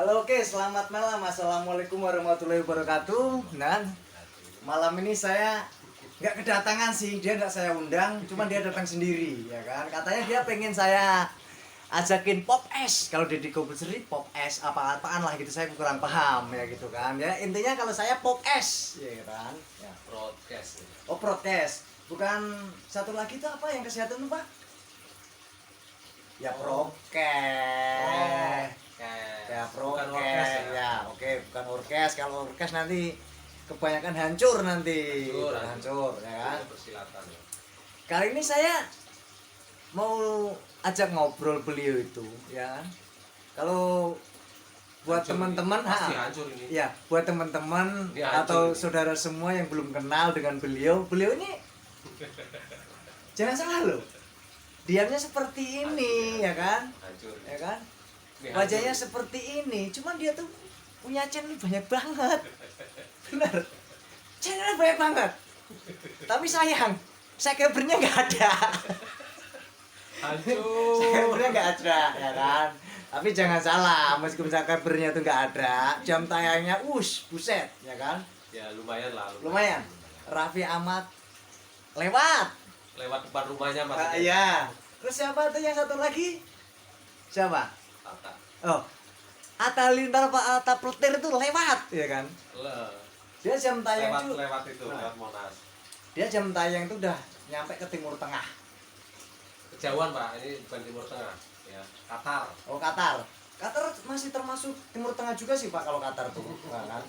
Halo, oke, selamat malam. Assalamualaikum warahmatullahi wabarakatuh. Dan malam ini saya nggak kedatangan sih, dia nggak saya undang, cuman dia datang sendiri, ya kan? Katanya dia pengen saya ajakin pop es. Kalau Deddy Corbuzier pop es apa-apaan lah gitu, saya kurang paham ya gitu kan. Ya intinya kalau saya pop es, ya kan? Ya. Broadcast. Oh, protes. Bukan satu lagi tuh apa yang kesehatan tuh, Pak? Ya prokes. Ya Bukan prokes orkes ya. ya. Oke, bukan orkes. Kalau orkes nanti kebanyakan hancur nanti. Hancur ya kan. Persilatan ya. Kali ini saya mau ajak ngobrol beliau itu ya kan. Kalau buat Hancur teman-teman ini. Pasti hancur ini. ya buat teman-teman Dia hancur atau ini. saudara semua yang belum kenal dengan beliau ini jangan salah loh, diamnya seperti ini ya kan, Hancur. ya kan, Ini wajahnya hancur. seperti ini, cuman dia tuh punya channel banyak banget, benar, channelnya banyak banget, tapi sayang subscribernya nggak ada. Hancur. Subscribernya nggak ada ya kan, tapi jangan salah, meskipun subscribernya tuh nggak ada, jam tayangnya buset ya kan, Ya lumayan lah. lumayan. Raffi Ahmad lewat. Lewat depan rumahnya Mas. Iya. Terus siapa tuh yang satu lagi? Siapa? Tata. Oh, Atta Halilintar Pak Atta Petir itu lewat, ya kan? Dia jam tayang itu, Lewat itu, Nah. lewat Monas. dia jam tayang itu udah nyampe ke Timur Tengah. Kejauhan Pak, ini bukan Timur Tengah, ya. Qatar. Oh, Qatar. Qatar masih termasuk Timur Tengah juga sih Pak kalau Qatar tuh, ya kan?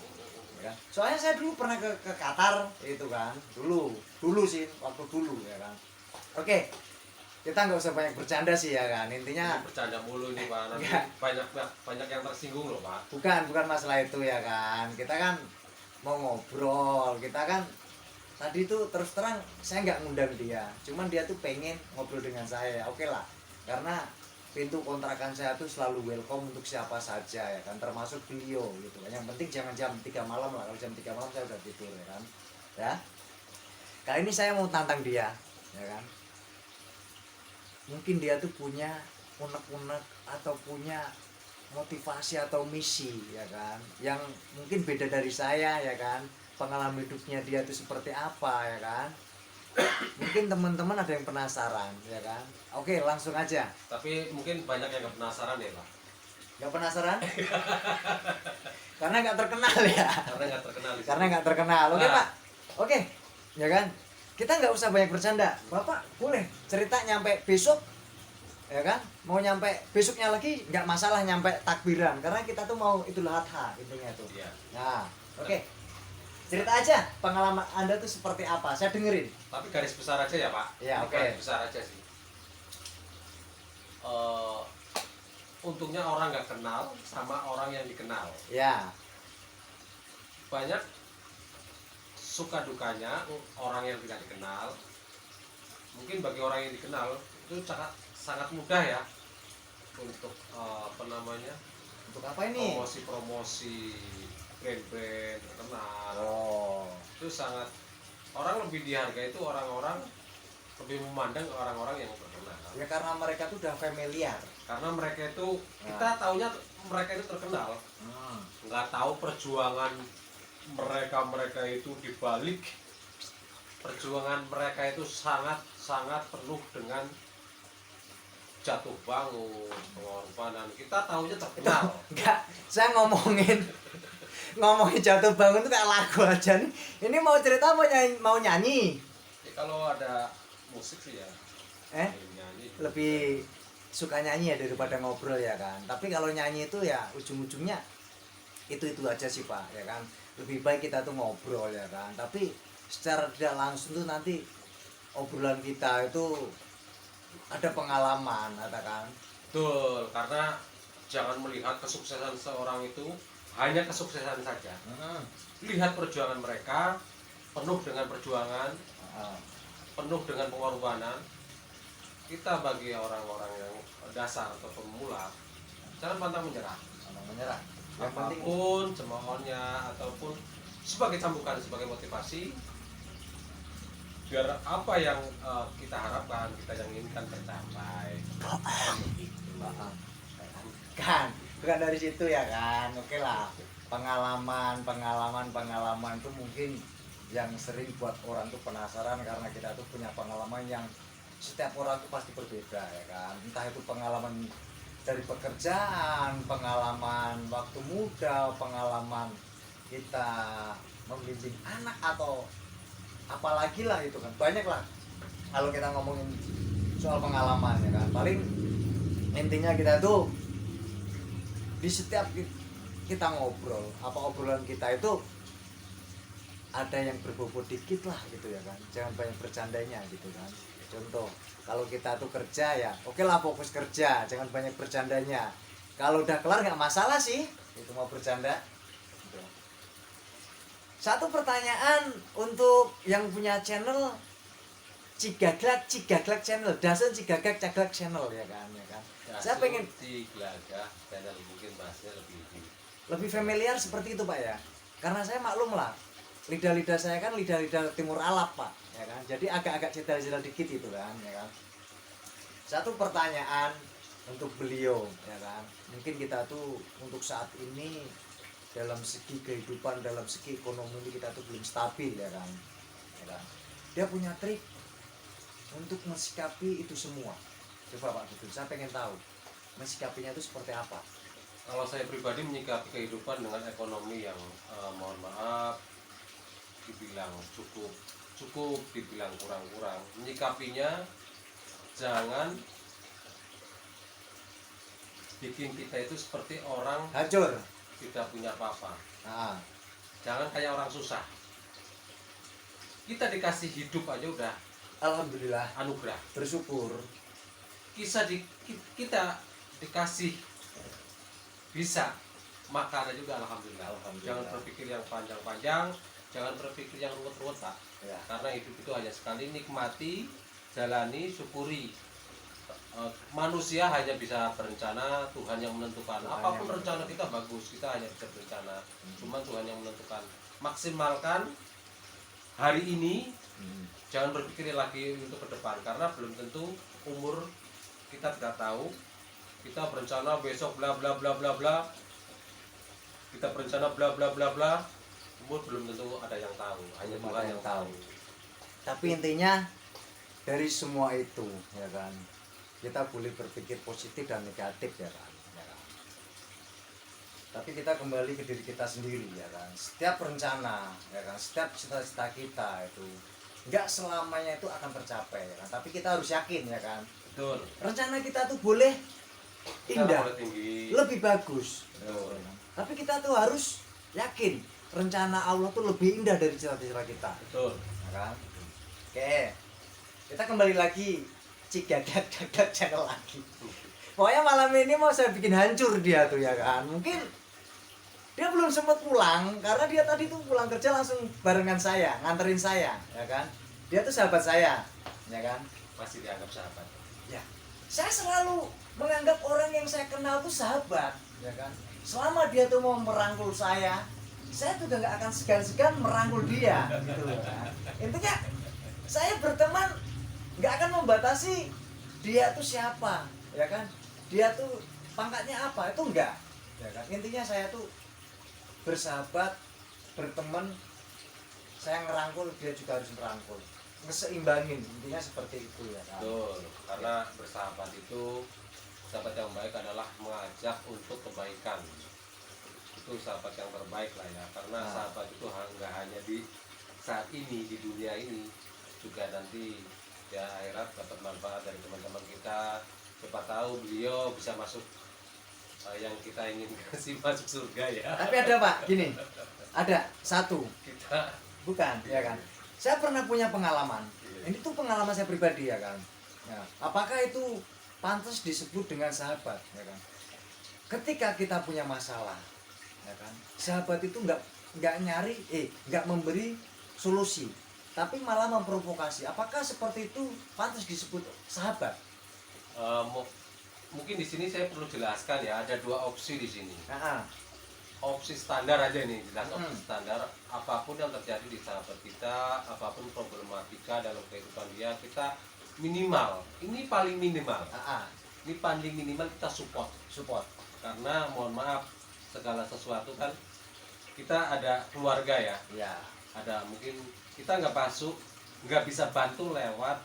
Ya. Soalnya saya dulu pernah ke Qatar itu kan, dulu sih, waktu dulu ya kan. Oke, kita nggak usah banyak bercanda sih ya kan, intinya Ini bercanda mulu ini Pak. Nanti Enggak. banyak yang tersinggung loh Pak. bukan masalah itu ya kan, kita kan mau ngobrol, kita kan tadi tuh terus terang saya nggak ngundang dia, cuman dia tuh pengen ngobrol dengan saya, oke lah, karena pintu kontrakan saya tuh selalu welcome untuk siapa saja ya kan, termasuk beliau gitu kan. Yang penting jangan jam 3 malam lah, kalau jam 3 malam saya udah tidur ya kan. Ya, kali ini saya mau tantang dia ya kan, mungkin dia tuh punya unek-unek atau punya motivasi atau misi ya kan, yang mungkin beda dari saya ya kan, pengalaman hidupnya dia tuh seperti apa ya kan. Mungkin teman-teman ada yang penasaran ya kan. Oke, langsung aja. Tapi mungkin banyak yang nggak penasaran ya Pak. Nggak penasaran? Karena nggak terkenal ya. Karena nggak terkenal. di Karena sini. nggak terkenal. Oke Nah. Pak. Oke, ya kan. Kita nggak usah banyak bercanda. Bapak boleh cerita nyampe besok, ya kan? Mau nyampe besoknya lagi nggak masalah, nyampe takbiran. Karena kita tuh mau Idul Adha intinya tuh. Iya. Nah, oke. Cerita aja pengalaman Anda tuh seperti apa. Saya dengerin. Tapi garis besar aja ya Pak. Iya, Ini oke. Garis besar aja sih. Untungnya orang nggak kenal sama orang yang dikenal. Ya. Banyak suka dukanya orang yang tidak dikenal. Mungkin bagi orang yang dikenal itu sangat mudah ya untuk apa namanya, Untuk apa ini? promosi brand-brand terkenal. Oh. Itu sangat, orang lebih dihargai itu orang-orang lebih memandang orang-orang yang terkenal. Ya karena mereka tuh udah familiar. Karena mereka itu, kita taunya mereka itu terkenal, nggak tahu perjuangan mereka itu dibalik perjuangan mereka itu sangat penuh dengan jatuh bangun, pengorbanan. Kita taunya terkenal. Enggak, saya ngomongin jatuh bangun tuh kayak lagu aja nih. Ini mau cerita mau nyanyi. Ya, kalau ada musik sih ya nyanyi. Lebih suka nyanyi ya daripada ngobrol ya kan. Tapi kalau nyanyi itu ya ujung-ujungnya itu aja sih Pak ya kan. Lebih baik kita tuh ngobrol ya kan. Tapi secara tidak langsung tuh nanti obrolan kita itu ada pengalaman, katakan. Betul, karena jangan melihat kesuksesan seorang itu hanya kesuksesan saja. Lihat perjuangan mereka, penuh dengan perjuangan, penuh dengan pengorbanan. Kita bagi orang-orang yang dasar atau pemula, jangan pantang menyerah. Yang penting Apapun cemoohnya ataupun sebagai cambukan, sebagai motivasi, biar apa yang kita harapkan, kita yang inginkan tercapai. kan bukan dari situ ya kan. Oke lah, pengalaman itu mungkin yang sering buat orang tuh penasaran, karena kita tuh punya pengalaman yang setiap orang tuh pasti berbeda ya kan. Entah itu pengalaman dari pekerjaan, pengalaman waktu muda, pengalaman kita membimbing anak, atau apalagi lah itu kan, banyak lah kalau kita ngomongin soal pengalaman ya kan. Paling intinya kita tuh di setiap kita ngobrol, apa obrolan kita itu ada yang berbobot dikit lah gitu ya kan, jangan banyak bercandanya gitu kan. Contoh, kalau kita tuh kerja ya oke lah, fokus kerja, jangan banyak bercandanya. Kalau udah kelar nggak masalah sih itu mau bercanda gitu. Satu pertanyaan untuk yang punya channel Cigaglak channel, Dasun Cigagak Caglak channel ya kan, ya kan. Saya pengen Cigagak channel, mungkin bahasnya lebih familiar seperti itu Pak ya, karena saya maklum lah, lidah saya kan lidah timur Alap Pak ya kan, jadi agak-agak cedal-cedal dikit itu kan ya kan. Satu pertanyaan untuk beliau ya kan, mungkin kita tuh untuk saat ini dalam segi kehidupan, dalam segi ekonomi ini kita tuh belum stabil ya kan, ya kan. Dia punya trik untuk mensikapi itu semua. Coba Pak Dudun, saya pengen tahu mensikapinya itu seperti apa. Kalau saya pribadi menyikapi kehidupan dengan ekonomi yang mohon maaf dibilang cukup, dibilang kurang. Menyikapinya jangan bikin kita itu seperti orang Hancur. tidak punya apa-apa. Nah, Jangan kayak orang susah. Kita dikasih hidup aja udah alhamdulillah, anugerah. bersyukur. Kita dikasih bisa makan aja juga alhamdulillah. Jangan berpikir yang panjang-panjang, jangan berpikir yang ruwet-ruwet Pak. Ya. Karena hidup itu hanya sekali, nikmati, jalani, syukuri. Manusia hanya bisa berencana, Tuhan yang menentukan. Apapun rencana kita bagus, kita hanya bisa berencana. Cuma Tuhan yang menentukan. Maksimalkan hari ini, jangan berpikir lagi untuk ke depan, karena belum tentu umur kita tidak tahu. Kita berencana besok bla bla bla bla bla, kita berencana bla bla bla bla, umur belum tentu ada yang tahu, hanya Belum Tuhan ada yang yang tahu. Tapi intinya dari semua itu ya kan, kita boleh berpikir positif dan negatif ya kan, ya kan. Tapi kita kembali ke diri kita sendiri ya kan. Setiap rencana ya kan, setiap cita-cita kita itu nggak selamanya itu akan tercapai ya kan. Tapi kita harus yakin ya kan, Betul. rencana kita tuh boleh Kita indah, boleh tinggi. lebih bagus. Betul. Tapi kita tuh harus yakin rencana Allah tuh lebih indah dari cita-cita kita. Betul. Ya kan? Oke. Kita kembali lagi Cigagat channel lagi. Pokoknya malam ini mau saya bikin hancur dia tuh ya kan. Mungkin dia belum sempat pulang karena dia tadi tuh pulang kerja langsung barengan saya, nganterin saya, ya kan. Dia tuh sahabat saya, ya kan. Masih dianggap sahabat. Ya, saya selalu menganggap orang yang saya kenal tuh sahabat, ya kan. Selama dia tuh mau merangkul saya tuh udah nggak akan segan-segan merangkul dia, gitu ya kan. Intinya saya berteman nggak akan membatasi dia tuh siapa, ya kan. Dia tuh pangkatnya apa, itu enggak, ya kan. Intinya saya tuh bersahabat, berteman, saya ngerangkul, dia juga harus merangkul, ngeseimbangin, intinya seperti itu ya kan. Betul. Karena bersahabat itu, sahabat yang baik adalah mengajak untuk kebaikan. Itu sahabat yang terbaik lah ya. Karena sahabat itu nggak hanya di saat ini, di dunia ini, juga nanti ya akhirat dapat manfaat dari teman-teman kita. Siapa tahu beliau bisa masuk yang kita ingin kasih, masuk surga ya. Tapi ada Pak, gini, ada satu, Kita bukan, ya kan. Saya pernah punya pengalaman. Ini tuh pengalaman saya pribadi ya kan. Ya, apakah itu pantas disebut dengan sahabat, ya kan? Ketika kita punya masalah, ya kan, sahabat itu nggak nyari, nggak memberi solusi, tapi malah memprovokasi. Apakah seperti itu pantas disebut sahabat? mungkin di sini saya perlu jelaskan ya, ada dua opsi di sini. Nah, Opsi standar aja nih, jelas opsi standar. Apapun yang terjadi di sahabat kita, apapun problematika dalam kehidupan dia, kita minimal, ini paling minimal, ini paling minimal kita support. karena mohon maaf segala sesuatu kan kita ada keluarga ya, Ya. ada mungkin kita nggak bisa bantu lewat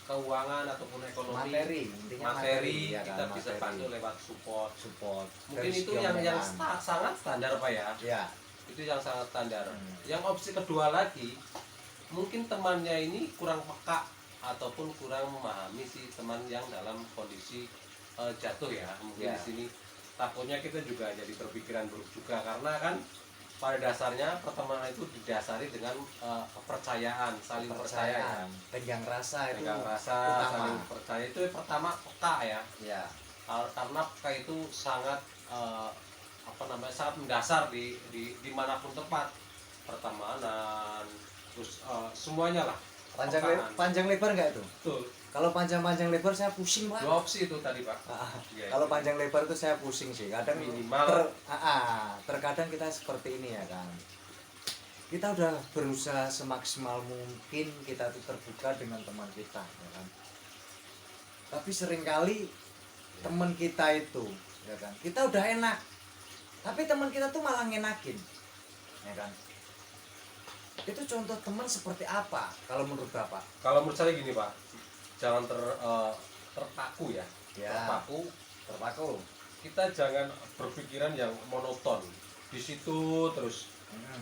keuangan ataupun ekonomi, Intinya materi ya kita kan, bisa materi. bantu lewat support. Dari Mungkin itu segi yang omongan. sangat standar Pak ya. Ya. Itu yang sangat standar. Hmm. Yang opsi kedua lagi, mungkin temannya ini kurang peka ataupun kurang memahami si teman yang dalam kondisi jatuh ya. Mungkin Ya. di sini takutnya kita juga jadi berpikiran buruk juga, karena kan pada dasarnya pertemanan itu didasari dengan kepercayaan, saling percaya ya. Tegang rasa itu Tegang rasa, utama. saling percaya itu yang pertama peka ya. Ya. Karena peka itu sangat sangat mendasar dimanapun tempat, pertemanan, terus semuanya lah. Pekaan. Panjang lebar nggak itu? Betul. Kalau panjang lebar saya pusing, Pak. Dua opsi itu tadi Pak. Ya, Kalau itu. panjang lebar itu saya pusing sih. Kadang Minimal. terkadang kita seperti ini ya kan. Kita udah berusaha semaksimal mungkin kita tuh terbuka dengan teman kita, ya kan. Tapi seringkali teman kita itu, ya kan. Kita udah enak, tapi teman kita tuh malah ngenakin, ya kan. Itu contoh teman seperti apa kalau menurut Bapak? Kalau menurut saya gini Pak, jangan terpaku ya. Ya. Terpaku. Kita jangan berpikiran yang monoton. Di situ terus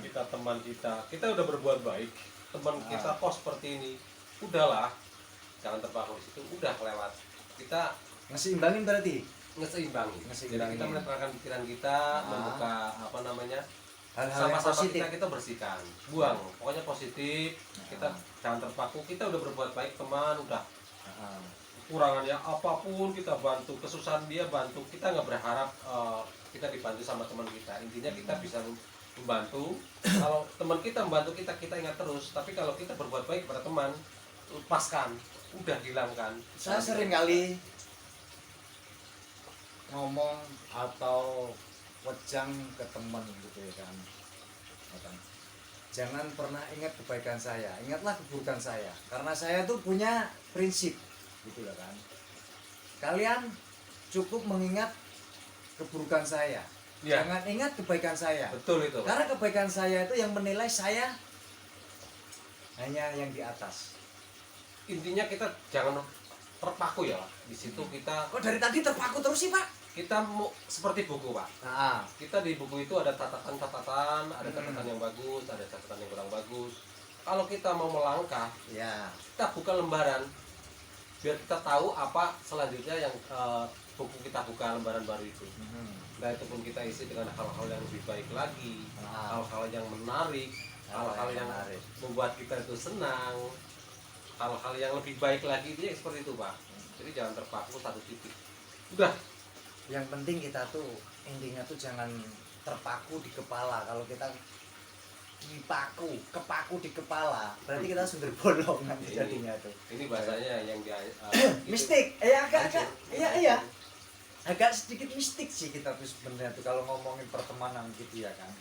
kita teman kita udah berbuat baik, teman kita kok seperti ini, udahlah, jangan terpaku di situ, udah lewat. Kita Ngeseimbangin berarti. ngeseimbangin. Jadi kita Ngeseimbangin. menetapkan pikiran kita, membuka Hal-hal yang sama-sama positif. kita bersihkan, buang, pokoknya positif. Kita jangan terpaku, kita udah berbuat baik teman, udah kekurangannya apapun kita bantu, kesusahan dia bantu, kita nggak berharap kita dibantu sama teman kita. Intinya kita bisa membantu. Kalau teman kita membantu kita ingat terus. Tapi kalau kita berbuat baik kepada teman, lepaskan, udah hilangkan. Saya sering kali ngomong atau wejang ke teman gitu ya kan. Jangan pernah ingat kebaikan saya, ingatlah keburukan saya. Karena saya tuh punya prinsip gitu ya kan. Kalian cukup mengingat keburukan saya. Ya. Jangan ingat kebaikan saya. Betul itu. Karena kebaikan saya itu yang menilai saya hanya yang di atas. Intinya kita jangan terpaku ya. Di situ kita Kok dari tadi terpaku terus sih, Pak? kita mau seperti buku Pak. Kita di buku itu ada catatan-catatan, ada catatan yang bagus, ada catatan yang kurang bagus. Kalau kita mau melangkah, Ya. kita buka lembaran biar kita tahu apa selanjutnya yang buku kita buka lembaran baru itu. Nah itu pun kita isi dengan hal-hal yang lebih baik lagi, hal-hal yang menarik, hal-hal yang membuat kita itu senang, hal-hal yang lebih baik lagi, itu yang seperti itu Pak. Jadi jangan terpaku satu titik. Udah. Yang penting kita tuh intinya tuh jangan terpaku di kepala. Kalau kita kepaku di kepala, berarti kita sumber bolong nanti jadinya tuh. Ini bahasanya yang dia Mistik. Iya. Agak sedikit mistik sih kita tuh sebenarnya tuh kalau ngomongin pertemanan gitu ya kan.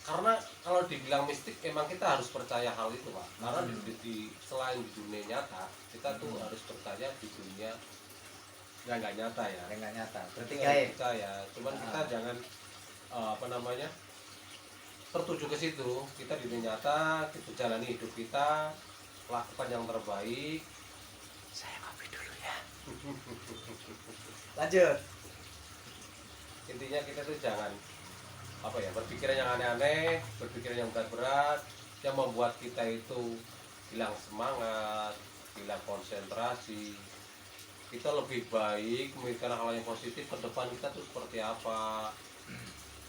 Karena kalau dibilang mistik emang kita harus percaya hal itu Pak. Karena selain di dunia nyata, kita tuh harus percaya di dunia yang nggak nyata ya. Yang nggak nyata. Berarti Kita gaib. percaya. Cuman kita jangan tertuju ke situ. Kita di dunia nyata, kita jalani hidup kita, lakukan yang terbaik. Saya ngopi dulu ya. Lanjut. Intinya kita tuh jangan berpikiran yang aneh-aneh, berpikiran yang berat-berat, yang membuat kita itu hilang semangat, hilang konsentrasi. Kita lebih baik memikirkan hal yang positif ke depan kita tuh seperti apa.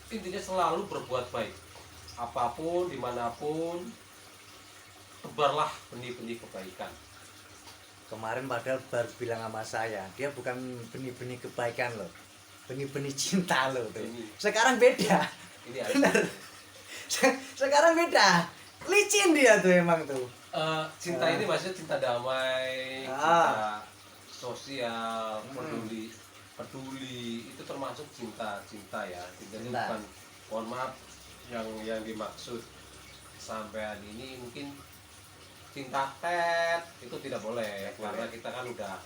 Intinya selalu berbuat baik, apapun dimanapun, tebarlah benih-benih kebaikan. Kemarin padahal baru bilang sama saya, dia bukan benih-benih kebaikan loh, benih-benih cinta loh tuh. Sekarang beda. Ini Benar. Sekarang beda. Licin dia tuh emang tuh. Cinta ini maksudnya cinta damai, cinta sosial, peduli itu termasuk cinta ya. Cinta itu bukan, mohon maaf, yang dimaksud sampean ini mungkin cinta itu tidak boleh, karena kita kan udah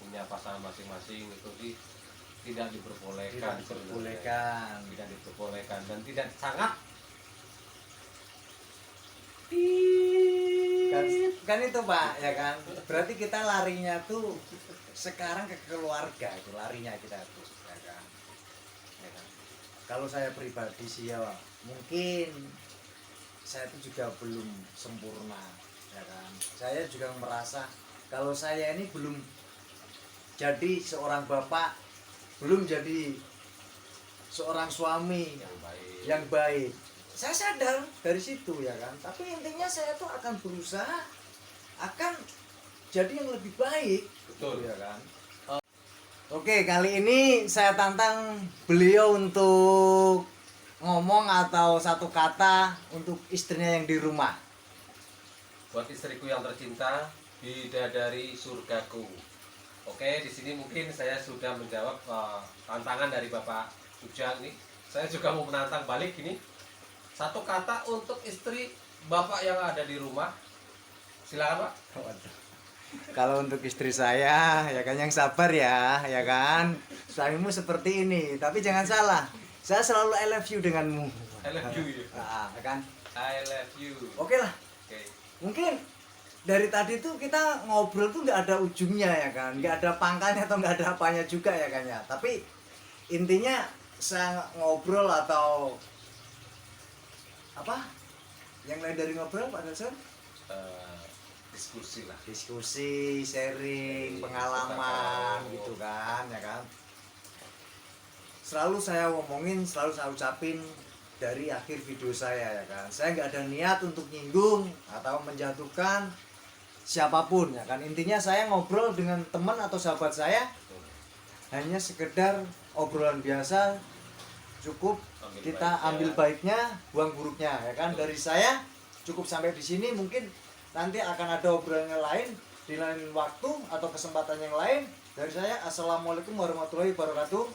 punya pasangan masing-masing. Itu sih tidak diperbolehkan, tidak diperbolehkan. tidak diperbolehkan dan tidak sangat kan itu Pak ya kan, berarti kita larinya tuh sekarang ke keluarga, itu larinya kita tuh ya kan, ya kan? Kalau saya pribadi sih ya mungkin saya itu juga belum sempurna ya kan, saya juga merasa kalau saya ini belum jadi seorang bapak, belum jadi seorang suami yang baik. yang baik. Saya sadar dari situ ya kan, tapi intinya saya tuh akan berusaha akan jadi yang lebih baik. Betul Ya kan. Oke, kali ini saya tantang beliau untuk ngomong atau satu kata untuk istrinya yang di rumah. Buat istriku yang tercinta, bidadari surgaku. Oke, di sini mungkin saya sudah menjawab tantangan dari Bapak Ujang nih. Saya juga mau menantang balik ini. Satu kata untuk istri Bapak yang ada di rumah. Silakan Pak. Kalau untuk istri saya ya kan yang sabar ya kan. Suamimu seperti ini, tapi jangan salah. Saya selalu I love you denganmu. I love you. Ya kan? I love you. Oke lah. Oke. Mungkin dari tadi tuh kita ngobrol tuh nggak ada ujungnya ya kan, nggak ada pangkalnya atau nggak ada apanya juga ya kan ya. Tapi intinya saya ngobrol atau apa yang lain dari ngobrol Pak Nelson? Diskusi lah. Diskusi, sharing, pengalaman gitu kan ya kan. Selalu saya ngomongin, selalu saya ucapin dari akhir video saya ya kan. Saya nggak ada niat untuk nyinggung atau menjatuhkan siapapun ya kan. Intinya saya ngobrol dengan teman atau sahabat saya hanya sekedar obrolan biasa, cukup kita ambil baiknya, buang buruknya ya kan. Dari saya cukup sampai di sini, mungkin nanti akan ada obrolan yang lain di lain waktu atau kesempatan yang lain. Dari saya assalamualaikum warahmatullahi wabarakatuh.